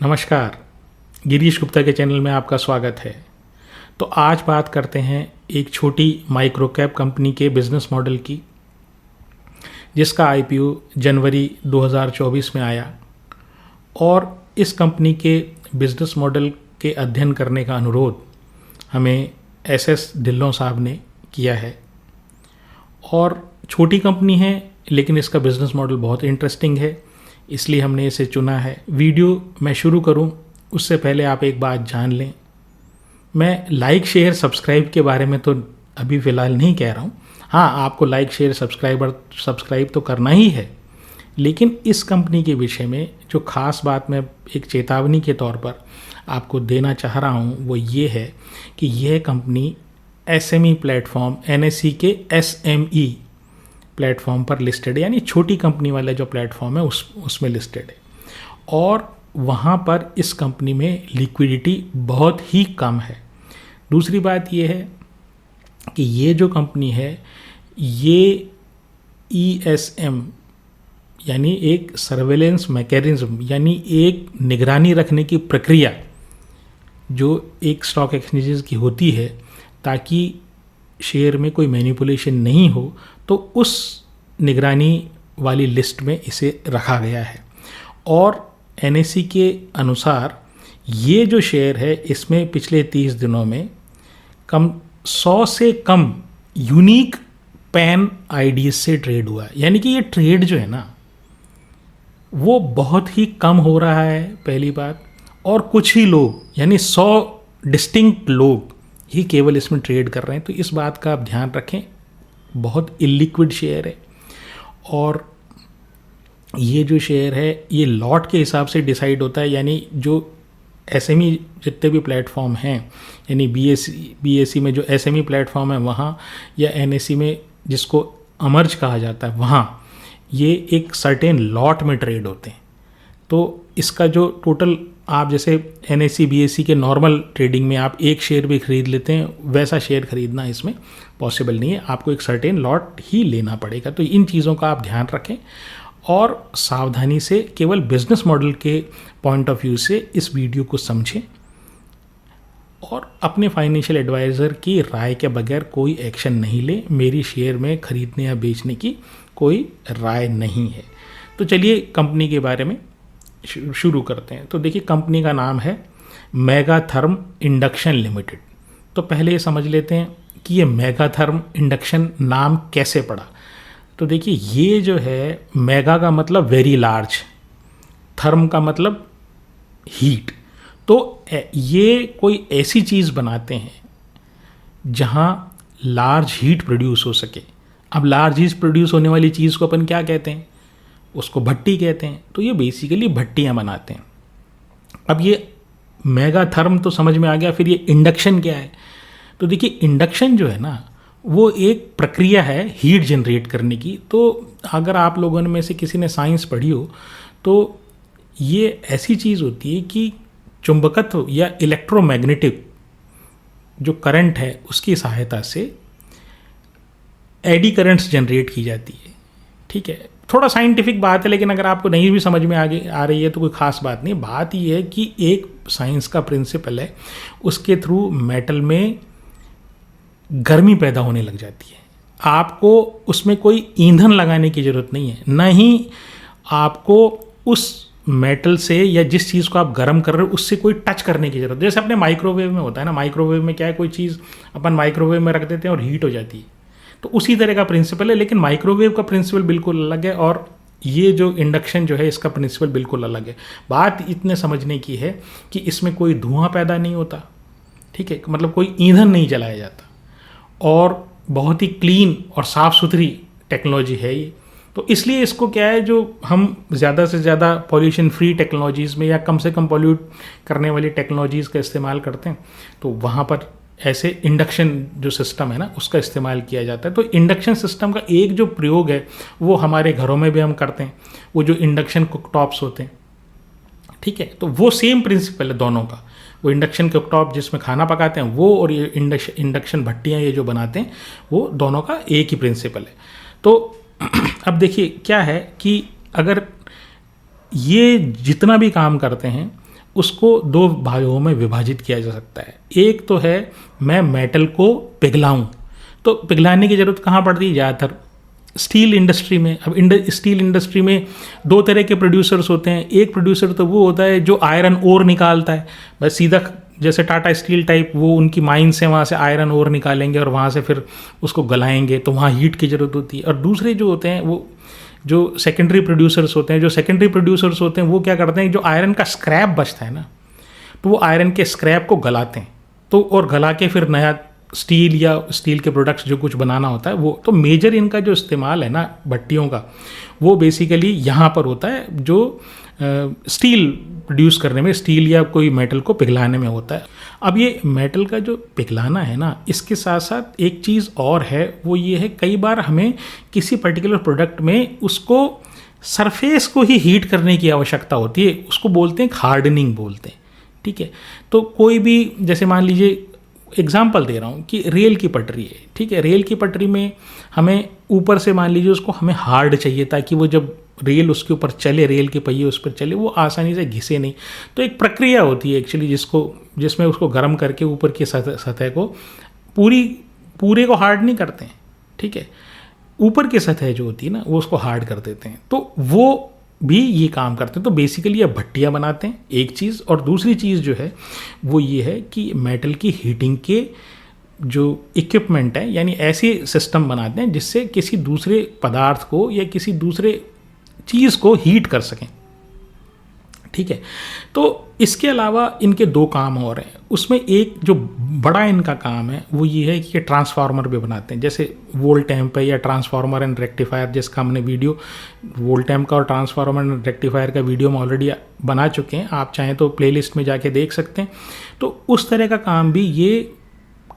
नमस्कार, गिरीश गुप्ता के चैनल में आपका स्वागत है। तो आज बात करते हैं एक छोटी माइक्रो कैप कंपनी के बिज़नेस मॉडल की, जिसका आईपीओ जनवरी 2024 में आया और इस कंपनी के बिज़नेस मॉडल के अध्ययन करने का अनुरोध हमें एसएस ढिल्लों साहब ने किया है। और छोटी कंपनी है लेकिन इसका बिज़नेस मॉडल बहुत इंटरेस्टिंग है, इसलिए हमने इसे चुना है। वीडियो मैं शुरू करूं उससे पहले आप एक बात जान लें, मैं लाइक शेयर सब्सक्राइब के बारे में तो अभी फ़िलहाल नहीं कह रहा हूं। हाँ, आपको लाइक शेयर सब्सक्राइब तो करना ही है, लेकिन इस कंपनी के विषय में जो ख़ास बात मैं एक चेतावनी के तौर पर आपको देना चाह रहा हूं वो ये है कि यह कंपनी एसएमई प्लेटफॉर्म एनएसई के एसएमई प्लेटफॉर्म पर लिस्टेड है, यानी छोटी कंपनी वाला जो प्लेटफॉर्म है उसमें लिस्टेड है। और वहाँ पर इस कंपनी में लिक्विडिटी बहुत ही कम है। दूसरी बात ये है कि ये जो कंपनी है ये ईएसएम यानी एक सर्वेलेंस मैकेनिज्म यानी एक निगरानी रखने की प्रक्रिया जो एक स्टॉक एक्सचेंजेस की होती है ताकि शेयर में कोई मैनिपुलेशन नहीं हो, तो उस निगरानी वाली लिस्ट में इसे रखा गया है। और एनएसई के अनुसार ये जो शेयर है इसमें पिछले 30 दिनों में 100 से कम यूनिक पैन आईडीज से ट्रेड हुआ है, यानी कि ये ट्रेड जो है ना वो बहुत ही कम हो रहा है, पहली बात। और कुछ ही लोग यानी 100 डिस्टिंक्ट लोग ही केवल इसमें ट्रेड कर रहे हैं, तो इस बात का आप ध्यान रखें। बहुत इलिक्विड शेयर है और ये जो शेयर है ये लॉट के हिसाब से डिसाइड होता है, यानी जो एसएमई जितने भी प्लेटफॉर्म हैं, यानी बीएसई में जो एसएमई प्लेटफॉर्म है वहाँ, या एनएसई में जिसको अमर्ज कहा जाता है वहाँ, ये एक सर्टेन लॉट में ट्रेड होते हैं। तो इसका जो टोटल, आप जैसे एनएसई बीएसई के नॉर्मल ट्रेडिंग में आप एक शेयर भी खरीद लेते हैं, वैसा शेयर खरीदना इसमें पॉसिबल नहीं है, आपको एक सर्टेन लॉट ही लेना पड़ेगा। तो इन चीज़ों का आप ध्यान रखें और सावधानी से केवल बिजनेस मॉडल के पॉइंट ऑफ व्यू से इस वीडियो को समझें और अपने फाइनेंशियल एडवाइज़र की राय के बगैर कोई एक्शन नहीं लें। मेरी शेयर में खरीदने या बेचने की कोई राय नहीं है। तो चलिए कंपनी के बारे में शुरू करते हैं। तो देखिए, कंपनी का नाम है मेगाथर्म इंडक्शन लिमिटेड। तो पहले ये समझ लेते हैं कि ये मेगाथर्म इंडक्शन नाम कैसे पड़ा। तो देखिए, ये जो है मेगा का मतलब वेरी लार्ज, थर्म का मतलब हीट। तो ये कोई ऐसी चीज़ बनाते हैं जहाँ लार्ज हीट प्रोड्यूस हो सके। अब लार्ज हीट प्रोड्यूस होने वाली चीज़ को अपन क्या कहते हैं? उसको भट्टी कहते हैं। तो ये बेसिकली भट्टियाँ बनाते हैं। अब ये मेगा थर्म तो समझ में आ गया, फिर ये इंडक्शन क्या है? तो देखिए, इंडक्शन जो है ना वो एक प्रक्रिया है हीट जनरेट करने की। तो अगर आप लोगों में से किसी ने साइंस पढ़ी हो तो ये ऐसी चीज़ होती है कि चुंबकत्व या इलेक्ट्रोमैग्नेटिक जो करंट है उसकी सहायता से एडी करंट्स जनरेट की जाती है। ठीक है, थोड़ा साइंटिफिक बात है, लेकिन अगर आपको नहीं भी समझ में आगे आ रही है तो कोई ख़ास बात नहीं। बात ये है कि एक साइंस का प्रिंसिपल है, उसके थ्रू मेटल में गर्मी पैदा होने लग जाती है। आपको उसमें कोई ईंधन लगाने की ज़रूरत नहीं है, ना ही आपको उस मेटल से या जिस चीज़ को आप गर्म कर रहे हो उससे कोई टच करने की ज़रूरत। जैसे अपने माइक्रोवेव में होता है ना, माइक्रोवेव में क्या है, कोई चीज़ अपन माइक्रोवेव में रख देते हैं और हीट हो जाती है। तो उसी तरह का प्रिंसिपल है, लेकिन माइक्रोवेव का प्रिंसिपल बिल्कुल अलग है और ये जो इंडक्शन जो है इसका प्रिंसिपल बिल्कुल अलग है। बात इतने समझने की है कि इसमें कोई धुआं पैदा नहीं होता, ठीक है, मतलब कोई ईंधन नहीं जलाया जाता और बहुत ही क्लीन और साफ़ सुथरी टेक्नोलॉजी है ये। तो इसलिए इसको क्या है, जो हम ज़्यादा से ज़्यादा पॉल्यूशन फ्री टेक्नोलॉजीज़ में या कम से कम पॉल्यूट करने वाली टेक्नोलॉजीज़ का इस्तेमाल करते हैं, तो वहाँ पर ऐसे इंडक्शन जो सिस्टम है ना उसका इस्तेमाल किया जाता है। तो इंडक्शन सिस्टम का एक जो प्रयोग है वो हमारे घरों में भी हम करते हैं, वो जो इंडक्शन कुकटॉप्स होते हैं, ठीक है। तो वो सेम प्रिंसिपल है दोनों का। वो इंडक्शन कुकटॉप जिसमें खाना पकाते हैं वो, और ये इंडक्शन भट्टियाँ ये जो बनाते हैं, वो दोनों का एक ही प्रिंसिपल है। तो अब देखिए क्या है कि अगर ये जितना भी काम करते हैं उसको दो भागों में विभाजित किया जा सकता है। एक तो है मैं मेटल को पिघलाऊं, तो पिघलाने की ज़रूरत कहाँ पड़ती है? ज़्यादातर स्टील इंडस्ट्री में। अब स्टील इंडस्ट्री में दो तरह के प्रोड्यूसर्स होते हैं। एक प्रोड्यूसर तो वो होता है जो आयरन ओर निकालता है, बस सीधा जैसे टाटा स्टील टाइप, वो उनकी माइंस से वहाँ से आयरन ओर निकालेंगे और वहाँ से फिर उसको गलाएंगे, तो वहाँ हीट की ज़रूरत होती है। और दूसरे जो होते हैं वो जो सेकेंडरी प्रोड्यूसर्स होते हैं, जो सेकेंडरी प्रोड्यूसर्स होते हैं वो क्या करते हैं, जो आयरन का स्क्रैप बचता है ना, तो वो आयरन के स्क्रैप को गलाते हैं, तो और गला के फिर नया स्टील या स्टील के प्रोडक्ट्स जो कुछ बनाना होता है वो। तो मेजर इनका जो इस्तेमाल है ना भट्टियों का, वो बेसिकली यहाँ पर होता है, जो स्टील प्रोड्यूस करने में, स्टील या कोई मेटल को पिघलाने में होता है। अब ये मेटल का जो पिघलाना है ना, इसके साथ साथ एक चीज़ और है, वो ये है कई बार हमें किसी पर्टिकुलर प्रोडक्ट में उसको सरफेस को ही हीट करने की आवश्यकता होती है, उसको बोलते हैं हार्डनिंग बोलते हैं, ठीक है। तो कोई भी, जैसे मान लीजिए एग्जाम्पल दे रहा हूँ कि रेल की पटरी है, ठीक है, रेल की पटरी में हमें ऊपर से मान लीजिए उसको हमें हार्ड चाहिए ताकि वो जब रेल उसके ऊपर चले, रेल के पहिए उस पर चले, वो आसानी से घिसे नहीं। तो एक प्रक्रिया होती है एक्चुअली जिसमें उसको गर्म करके ऊपर की सतह को पूरे को हार्ड नहीं करते हैं, ठीक है, ऊपर की सतह जो होती है ना वो उसको हार्ड कर देते हैं, तो वो भी ये काम करते हैं। तो बेसिकली ये भट्टियाँ बनाते हैं एक चीज़, और दूसरी चीज़ जो है वो ये है कि मेटल की हीटिंग के जो इक्विपमेंट है, यानी ऐसे सिस्टम बनाते हैं जिससे किसी दूसरे पदार्थ को या किसी दूसरे चीज़ को हीट कर सकें, ठीक है। तो इसके अलावा इनके दो काम और हैं, उसमें एक जो बड़ा इनका काम है वो ये है कि ये ट्रांसफार्मर भी बनाते हैं, जैसे वोल्टैम्प है या ट्रांसफार्मर एंड रेक्टिफायर, जिसका हमने वीडियो वोल्टैम्प का और ट्रांसफार्मर एंड रेक्टिफायर का वीडियो हम ऑलरेडी बना चुके हैं, आप चाहें तो प्लेलिस्ट में जाके देख सकते हैं। तो उस तरह का काम भी ये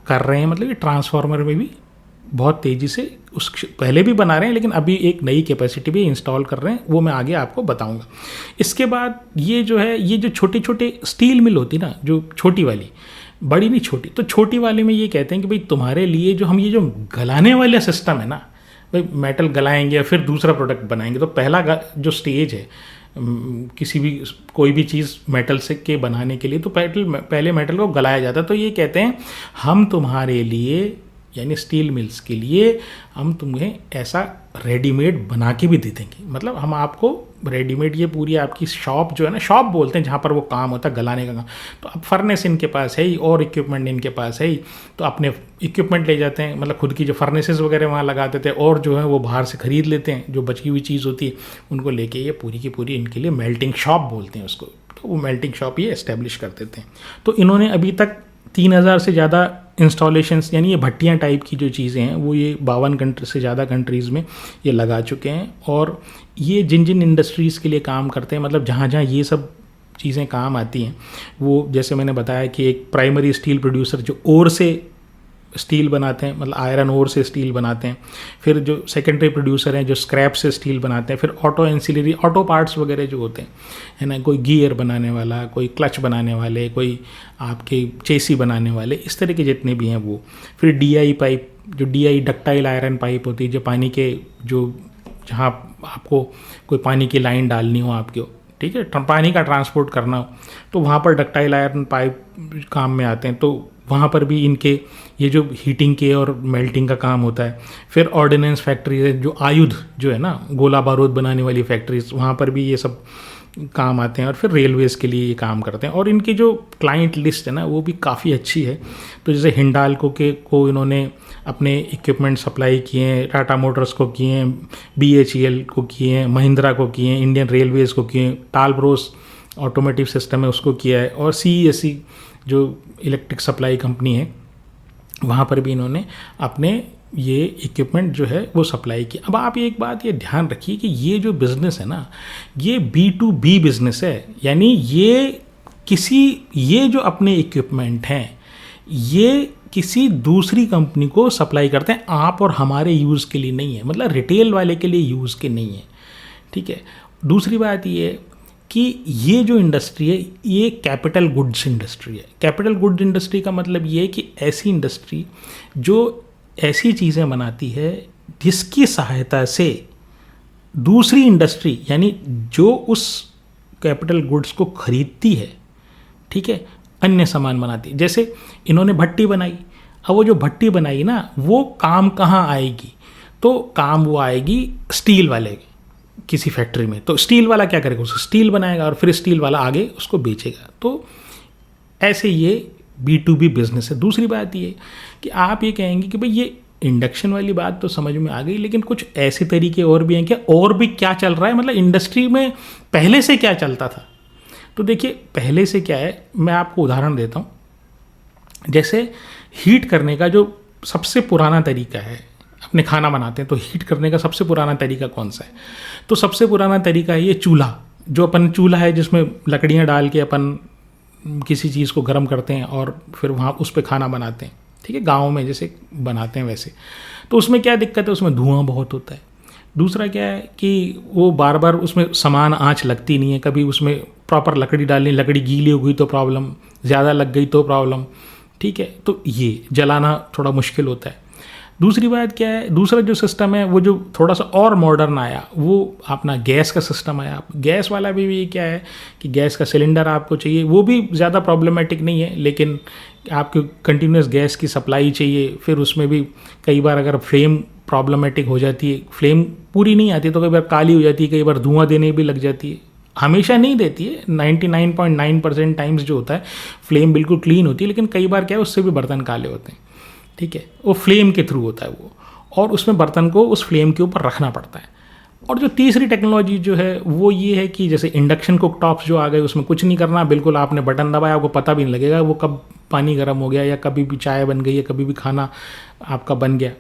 कर रहे हैं, मतलब ये ट्रांसफार्मर में भी बहुत तेज़ी से पहले भी बना रहे हैं, लेकिन अभी एक नई कैपेसिटी भी इंस्टॉल कर रहे हैं, वो मैं आगे आपको बताऊंगा। इसके बाद ये जो है, ये जो छोटे छोटे स्टील मिल होती ना, जो छोटी वाली, बड़ी नहीं छोटी, तो छोटी वाली में ये कहते हैं कि भाई तुम्हारे लिए जो हम ये जो गलाने वाला सिस्टम है ना, भाई मेटल गलाएंगे या फिर दूसरा प्रोडक्ट बनाएंगे, तो पहला जो स्टेज है किसी भी कोई भी चीज़ मेटल से के बनाने के लिए, तो पहले मेटल को गलाया जाता है। तो ये कहते हैं हम तुम्हारे लिए, यानी स्टील मिल्स के लिए, हम तुम्हें ऐसा रेडीमेड बना के भी दे देंगे, मतलब हम आपको रेडीमेड, ये पूरी आपकी शॉप जो है ना, शॉप बोलते हैं जहाँ पर वो काम होता है गलाने का काम, तो अब फर्नेस इनके पास है ही और इक्विपमेंट इनके पास है ही, तो अपने इक्विपमेंट ले जाते हैं, मतलब खुद की जो फर्नेसेस वगैरह वहाँ लगा देते हैं, और जो है वो बाहर से ख़रीद लेते हैं, जो बची हुई चीज़ होती है उनको लेके ये पूरी की पूरी इनके लिए मेल्टिंग शॉप बोलते हैं उसको, तो वो मेल्टिंग शॉप ये एस्टेब्लिश कर देते हैं। तो इन्होंने अभी तक 3000 से ज़्यादा इंस्टॉलेशंस, यानी ये भट्टियाँ टाइप की जो चीज़ें हैं वो ये 52 कंट्री से ज़्यादा कंट्रीज़ में ये लगा चुके हैं। और ये जिन जिन इंडस्ट्रीज़ के लिए काम करते हैं, मतलब जहाँ जहाँ ये सब चीज़ें काम आती हैं, वो जैसे मैंने बताया कि एक प्राइमरी स्टील प्रोड्यूसर जो ओर से स्टील बनाते हैं, मतलब आयरन ओर से स्टील बनाते हैं, फिर जो सेकेंडरी प्रोड्यूसर हैं जो स्क्रैप से स्टील बनाते हैं, फिर ऑटो एंसिलरी ऑटो पार्ट्स वगैरह जो होते हैं, है ना, कोई गियर बनाने वाला, कोई क्लच बनाने वाले, कोई आपके चेसी बनाने वाले, इस तरह के जितने भी हैं वो, फिर डीआई पाइप, जो डीआई डक्टाइल आयरन पाइप होती है, जो पानी के जो जहाँ आपको कोई पानी की लाइन डालनी हो आपके, ठीक है, पानी का ट्रांसपोर्ट करना हो, तो वहाँ पर डक्टाइल आयरन पाइप काम में आते हैं, तो वहाँ पर भी इनके ये जो हीटिंग के और मेल्टिंग का काम होता है। फिर ऑर्डिनेंस फैक्ट्रीज है, जो आयुध जो है ना, गोला बारूद बनाने वाली फैक्ट्रीज, वहाँ पर भी ये सब काम आते हैं। और फिर रेलवेज़ के लिए ये काम करते हैं, और इनकी जो क्लाइंट लिस्ट है ना वो भी काफ़ी अच्छी है। तो जैसे हिंडाल्को को इन्होंने अपने इक्विपमेंट सप्लाई किए हैं, टाटा मोटर्स को किए हैं, BHEL को किए हैं, महिंद्रा को किए हैं, इंडियन रेलवेज़ को किए हैं, टालब्रोस ऑटोमेटिव सिस्टम है उसको किया है, और CESC जो इलेक्ट्रिक सप्लाई कंपनी है वहाँ पर भी इन्होंने अपने ये इक्विपमेंट जो है वो सप्लाई किया। अब आप एक बात ये ध्यान रखिए कि ये जो बिज़नेस है ना, ये B2B बिज़नेस है, यानी ये जो अपने इक्विपमेंट हैं ये किसी दूसरी कंपनी को सप्लाई करते हैं, आप और हमारे यूज़ के लिए नहीं है, मतलब रिटेल वाले के लिए यूज़ के नहीं है, ठीक है। दूसरी बात ये कि ये जो इंडस्ट्री है ये कैपिटल गुड्स इंडस्ट्री है। कैपिटल गुड्स इंडस्ट्री का मतलब ये है कि ऐसी इंडस्ट्री जो ऐसी चीज़ें बनाती है जिसकी सहायता से दूसरी इंडस्ट्री, यानी जो उस कैपिटल गुड्स को खरीदती है, ठीक है, अन्य सामान बनाती है। जैसे इन्होंने भट्टी बनाई, अब वो जो भट्टी बनाई ना, वो काम कहाँ आएगी? तो काम वो आएगी स्टील वाले किसी फैक्ट्री में। तो स्टील वाला क्या करेगा? उसको स्टील बनाएगा और फिर स्टील वाला आगे उसको बेचेगा। तो ऐसे ये B2B बिजनेस है। दूसरी बात ये कि आप ये कहेंगे कि भाई ये इंडक्शन वाली बात तो समझ में आ गई, लेकिन कुछ ऐसे तरीके और भी हैं क्या? और भी क्या चल रहा है, मतलब इंडस्ट्री में पहले से क्या चलता था? तो देखिए पहले से क्या है, मैं आपको उदाहरण देता हूँ। जैसे हीट करने का जो सबसे पुराना तरीका है, अपने खाना बनाते हैं तो हीट करने का सबसे पुराना तरीका कौन सा है? तो सबसे पुराना तरीका है ये चूल्हा। जो अपन चूल्हा है जिसमें लकड़ियाँ डाल के अपन किसी चीज़ को गर्म करते हैं और फिर वहाँ उस पर खाना बनाते हैं, ठीक है, गाँव में जैसे बनाते हैं वैसे। तो उसमें क्या दिक्कत है? उसमें धुआं बहुत होता है। दूसरा क्या है कि वो बार बार उसमें समान आँच लगती नहीं है, कभी उसमें प्रॉपर लकड़ी डालनी, लकड़ी गीली हो गई तो प्रॉब्लम, ज़्यादा लग गई तो प्रॉब्लम, ठीक है। तो ये जलाना थोड़ा मुश्किल होता है। दूसरी बात क्या है, दूसरा जो सिस्टम है वो जो थोड़ा सा और मॉडर्न आया, वो अपना गैस का सिस्टम आया। गैस वाला भी ये क्या है कि गैस का सिलेंडर आपको चाहिए, वो भी ज़्यादा प्रॉब्लमेटिक नहीं है, लेकिन आपको कंटिन्यूस गैस की सप्लाई चाहिए। फिर उसमें भी कई बार अगर फ्लेम प्रॉब्लमेटिक हो जाती है, फ्लेम पूरी नहीं आती तो कई बार काली हो जाती है, कई बार धुआं देने भी लग जाती है। हमेशा नहीं देती है, 99.9% टाइम्स जो होता है फ्लेम बिल्कुल क्लीन होती है, लेकिन कई बार क्या है उससे भी बर्तन काले होते हैं, ठीक है। वो फ्लेम के थ्रू होता है वो, और उसमें बर्तन को उस फ्लेम के ऊपर रखना पड़ता है। और जो तीसरी टेक्नोलॉजी जो है वो ये है कि जैसे इंडक्शन कुक टॉप्स जो आ गए, उसमें कुछ नहीं करना, बिल्कुल आपने बटन दबाया, आपको पता भी नहीं लगेगा वो कब पानी गर्म हो गया, या कभी भी चाय बन गई, या कभी भी खाना आपका बन गया,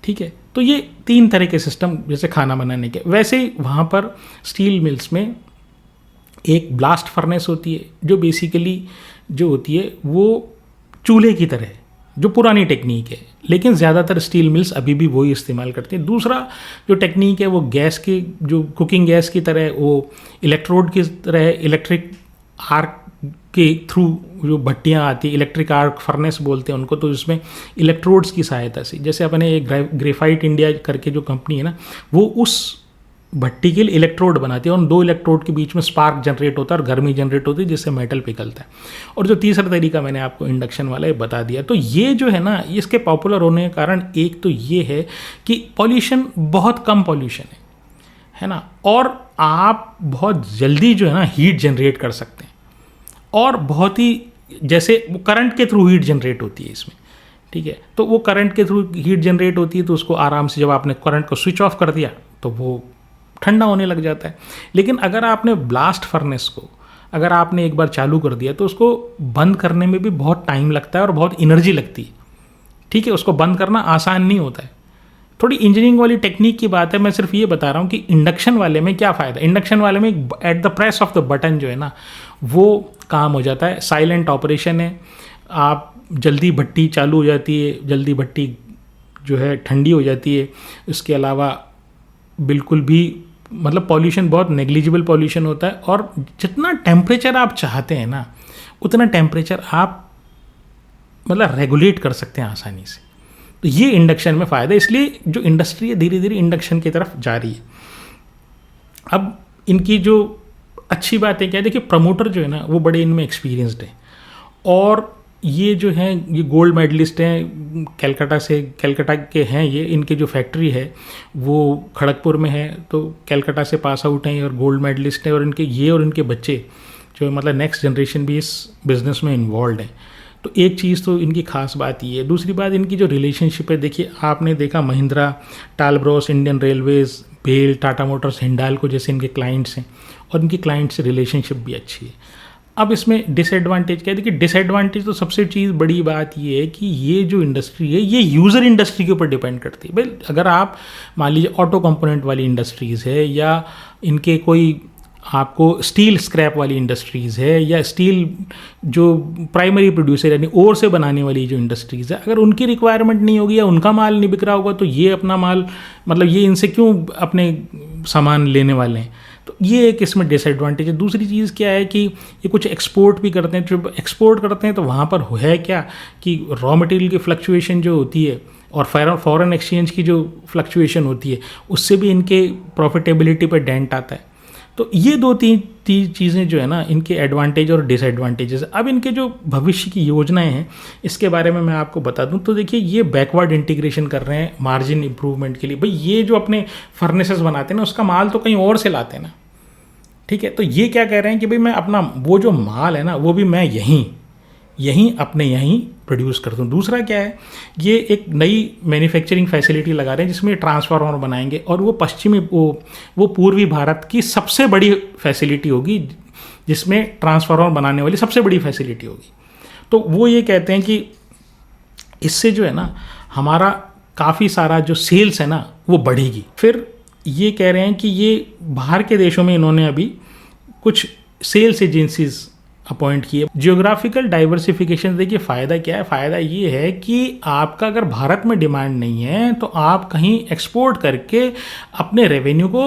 ठीक है। तो ये 3 तरह के सिस्टम जैसे खाना बनाने के। वैसे ही वहाँ पर स्टील मिल्स में एक ब्लास्ट फर्नेस होती है, जो बेसिकली जो होती है वो चूल्हे की तरह है, जो पुरानी टेक्निक है, लेकिन ज़्यादातर स्टील मिल्स अभी भी वही इस्तेमाल करते हैं। दूसरा जो टेक्निक है वो गैस की, जो कुकिंग गैस की तरह, वो इलेक्ट्रोड की तरह, इलेक्ट्रिक आर्क के थ्रू जो भट्टियाँ आती है, इलेक्ट्रिक आर्क फर्नेस बोलते हैं उनको। तो इसमें इलेक्ट्रोड्स की सहायता से, जैसे अपने एक ग्रेफाइट इंडिया करके जो कंपनी है ना, वो उस भट्टी के लिए इलेक्ट्रोड बनाती है, और 2 इलेक्ट्रोड के बीच में स्पार्क जनरेट होता है और गर्मी जनरेट होती है, जिससे मेटल पिघलता है। और जो तीसरा तरीका मैंने आपको इंडक्शन वाला ये बता दिया। तो ये जो है ना, इसके पॉपुलर होने के कारण एक तो ये है कि पॉल्यूशन, बहुत कम पॉल्यूशन है ना, और आप बहुत जल्दी जो है ना हीट जनरेट कर सकते हैं, और बहुत ही जैसे वो करंट के थ्रू हीट जनरेट होती है इसमें, ठीक है। तो वो करंट के थ्रू हीट जनरेट होती है, तो उसको आराम से जब आपने करंट को स्विच ऑफ कर दिया तो वो ठंडा होने लग जाता है। लेकिन अगर आपने ब्लास्ट फर्नेस को अगर आपने एक बार चालू कर दिया तो उसको बंद करने में भी बहुत टाइम लगता है और बहुत एनर्जी लगती है, ठीक है। उसको बंद करना आसान नहीं होता है, थोड़ी इंजीनियरिंग वाली टेक्निक की बात है। मैं सिर्फ ये बता रहा हूँ कि इंडक्शन वाले में क्या फ़ायदा। इंडक्शन वाले में at the press of the button जो है ना, वो काम हो जाता है, साइलेंट ऑपरेशन है, आप जल्दी भट्टी चालू हो जाती है, जल्दी भट्टी जो है ठंडी हो जाती है। इसके अलावा बिल्कुल भी मतलब पॉल्यूशन बहुत नेग्लिजिबल पॉल्यूशन होता है, और जितना टेम्परेचर आप चाहते हैं ना, उतना टेम्परेचर आप मतलब रेगुलेट कर सकते हैं आसानी से। तो ये इंडक्शन में फ़ायदा है, इसलिए जो इंडस्ट्री है धीरे धीरे इंडक्शन की तरफ जा रही है। अब इनकी जो अच्छी बात है क्या है, देखिए प्रमोटर जो है ना वो बड़े इनमें एक्सपीरियंसड हैं, और ये जो हैं ये गोल्ड मेडलिस्ट हैं, कलकत्ता के हैं ये। इनके जो फैक्ट्री है वो खड़गपुर में है, तो कलकत्ता से पास आउट हैं और गोल्ड मेडलिस्ट हैं, और इनके बच्चे जो मतलब नेक्स्ट जनरेशन भी इस बिज़नेस में इन्वॉल्व है। तो एक चीज़ तो इनकी खास बात ये है। दूसरी बात इनकी जो रिलेशनशिप है, देखिए आपने देखा महिंद्रा, टालब्रोस, इंडियन रेलवेज़, भेल, टाटा मोटर्स, हिंडाल्को जैसे इनके क्लाइंट्स हैं, और इनकी क्लाइंट से रिलेशनशिप भी अच्छी है। अब इसमें डिसएडवांटेज क्या है? देखिए डिसएडवांटेज तो सबसे चीज़ बड़ी बात ये है कि ये जो इंडस्ट्री है ये यूज़र इंडस्ट्री के ऊपर डिपेंड करती है। भाई अगर आप मान लीजिए ऑटो कंपोनेंट वाली इंडस्ट्रीज़ है, या इनके कोई आपको स्टील स्क्रैप वाली इंडस्ट्रीज़ है, या स्टील जो प्राइमरी प्रोड्यूसर यानी ओर से बनाने वाली जो इंडस्ट्रीज़ है, अगर उनकी रिक्वायरमेंट नहीं होगी या उनका माल नहीं बिक रहा होगा, तो ये अपना माल मतलब ये इनसे क्यों अपने सामान लेने वाले हैं। तो ये एक इसमें डिसएडवांटेज है। दूसरी चीज़ क्या है कि ये कुछ एक्सपोर्ट भी करते हैं। जब एक्सपोर्ट करते हैं तो वहाँ पर है क्या कि रॉ मटेरियल की फ्लक्चुएशन जो होती है और फॉरेन एक्सचेंज की जो फ्लक्चुएशन होती है, उससे भी इनके प्रॉफिटेबिलिटी पर डेंट आता है। तो ये दो तीन चीज़ें जो है ना, इनके एडवांटेज और डिसएडवांटेजेस। अब इनके जो भविष्य की योजनाएं हैं इसके बारे में मैं आपको बता दूं। तो देखिए, ये बैकवर्ड इंटीग्रेशन कर रहे हैं मार्जिन इंप्रूवमेंट के लिए। भाई ये जो अपने फर्नेसेस बनाते हैं ना, उसका माल तो कहीं और से लाते हैं ना, ठीक है। तो ये क्या कह रहे हैं कि भाई मैं अपना वो जो माल है ना, वो भी मैं यहीं अपने यहीं प्रोड्यूस करता हूँ। दूसरा क्या है, ये एक नई मैन्युफैक्चरिंग फैसिलिटी लगा रहे हैं जिसमें ट्रांसफार्मर बनाएंगे, और वो पश्चिमी वो पूर्वी भारत की सबसे बड़ी फैसिलिटी होगी, जिसमें ट्रांसफार्मर बनाने वाली सबसे बड़ी फैसिलिटी होगी। तो वो ये कहते हैं कि इससे जो है ना, हमारा काफ़ी सारा जो सेल्स है ना वो बढ़ेगी। फिर ये कह रहे हैं कि ये बाहर के देशों में इन्होंने अभी कुछ सेल्स एजेंसीज अपॉइंट किए। जियोग्राफिकल डाइवर्सिफिकेशन, देखिए फ़ायदा क्या है, फ़ायदा ये है कि आपका अगर भारत में डिमांड नहीं है तो आप कहीं एक्सपोर्ट करके अपने रेवेन्यू को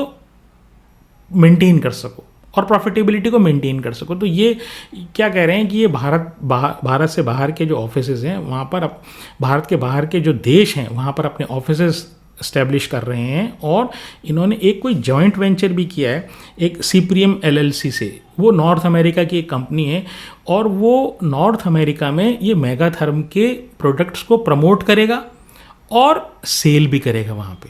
मेंटेन कर सको और प्रॉफिटेबिलिटी को मेंटेन कर सको। तो ये क्या कह रहे हैं कि ये भारत से बाहर के जो ऑफिसेज हैं वहाँ पर, भारत के बाहर के जो देश हैं वहाँ पर अपने ऑफिसेज इस्टेब्लिश कर रहे हैं। और इन्होंने एक कोई जॉइंट वेंचर भी किया है एक सीप्रियम LLC से। वो नॉर्थ अमेरिका की एक कंपनी है, और वो नॉर्थ अमेरिका में ये मेगाथर्म के प्रोडक्ट्स को प्रमोट करेगा और सेल भी करेगा वहाँ पे,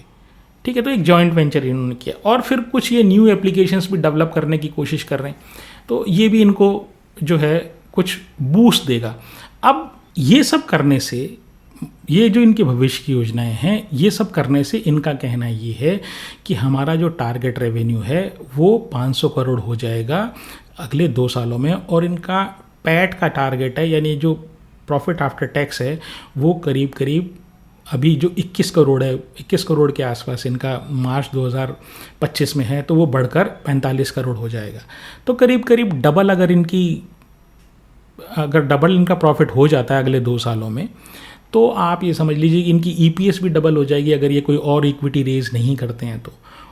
ठीक है। तो एक जॉइंट वेंचर इन्होंने किया, और फिर कुछ ये न्यू एप्लीकेशंस भी डेवलप करने की कोशिश कर रहे हैं। तो ये भी इनको जो है कुछ बूस्ट देगा। अब ये सब करने से, ये जो इनके भविष्य की योजनाएं हैं, ये सब करने से इनका कहना ये है कि हमारा जो टारगेट रेवेन्यू है वो 500 करोड़ हो जाएगा अगले 2 सालों में, और इनका पैट का टारगेट है, यानी जो प्रॉफिट आफ्टर टैक्स है, वो करीब अभी जो 21 करोड़ है, 21 करोड़ के आसपास इनका मार्च 2025 में है, तो वो बढ़कर 45 करोड़ हो जाएगा। तो करीब डबल, अगर डबल इनका प्रॉफिट हो जाता है अगले 2 सालों में, तो आप ये समझ लीजिए कि इनकी EPS भी डबल हो जाएगी अगर ये कोई और इक्विटी रेज नहीं करते हैं तो।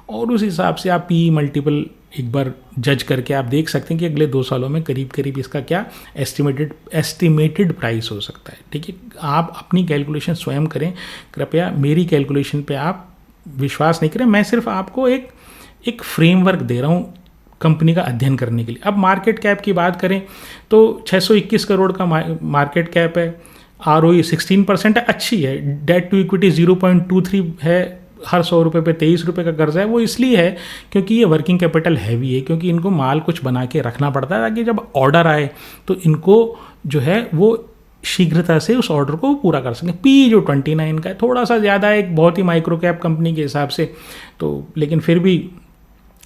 और उस हिसाब से आप PE मल्टीपल एक बार जज करके आप देख सकते हैं कि अगले 2 सालों में करीब इसका क्या एस्टिमेटेड प्राइस हो सकता है, ठीक है। आप अपनी कैलकुलेशन स्वयं करें, कृपया मेरी कैलकुलेशन पे आप विश्वास नहीं करें। मैं सिर्फ आपको एक फ्रेमवर्क दे रहा हूँ कंपनी का अध्ययन करने के लिए। अब मार्केट कैप की बात करें तो 621 करोड़ का मार्केट कैप है, ROE 16% है, अच्छी है। डेट टू इक्विटी 0.23 है, हर 100 रुपये पे 23 रुपये का कर्जा है। वो इसलिए है क्योंकि ये वर्किंग कैपिटल हैवी है, क्योंकि इनको माल कुछ बना के रखना पड़ता है ताकि जब ऑर्डर आए तो इनको जो है वो शीघ्रता से उस ऑर्डर को पूरा कर सकें। PE जो 29 का है, थोड़ा सा ज़्यादा है एक बहुत ही माइक्रो कैप कंपनी के हिसाब से, तो लेकिन फिर भी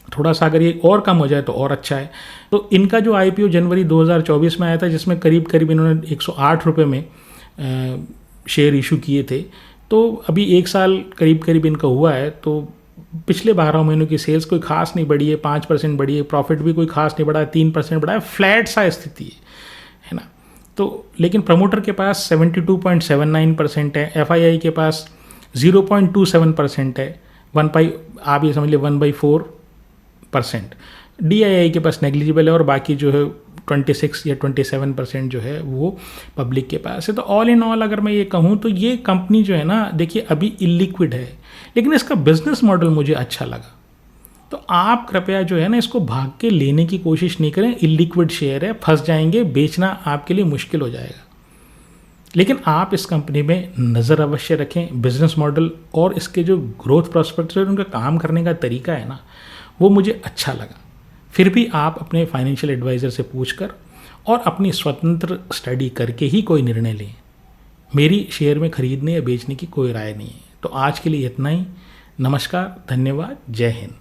थोड़ा सा अगर ये और कम हो जाए तो और अच्छा है। तो इनका जो IPO जनवरी 2024 में आया था, जिसमें करीब इन्होंने 108 रुपये में शेयर इशू किए थे। तो अभी 1 साल करीब इनका हुआ है, तो पिछले 12 महीनों की सेल्स कोई खास नहीं बढ़ी है, 5% बढ़ी है, प्रॉफिट भी कोई खास नहीं बढ़ा है, 3% बढ़ा है, फ्लैट सा स्थिति है ना। तो लेकिन प्रमोटर के पास 72.79% है, FII के पास 0.27% है, आप ये समझ लीजिए 1/4%। DII के पास नेग्लिजिबल है, और बाकी जो है 26 या 27% जो है वो पब्लिक के पास है। तो ऑल इन ऑल अगर मैं ये कहूँ तो ये कंपनी जो है ना, देखिए अभी इलिक्विड है, लेकिन इसका बिजनेस मॉडल मुझे अच्छा लगा। तो आप कृपया जो है ना इसको भाग के लेने की कोशिश नहीं करें। इलिक्विड शेयर है, फंस जाएंगे, बेचना आपके लिए मुश्किल हो जाएगा। लेकिन आप इस कंपनी में नज़र अवश्य रखें। बिजनेस मॉडल और इसके जो ग्रोथ प्रॉस्पेक्ट्स और उनका काम करने का तरीका है ना, वो मुझे अच्छा लगा। फिर भी आप अपने फाइनेंशियल एडवाइज़र से पूछकर और अपनी स्वतंत्र स्टडी करके ही कोई निर्णय लें। मेरी शेयर में खरीदने या बेचने की कोई राय नहीं है। तो आज के लिए इतना ही। नमस्कार, धन्यवाद, जय हिंद।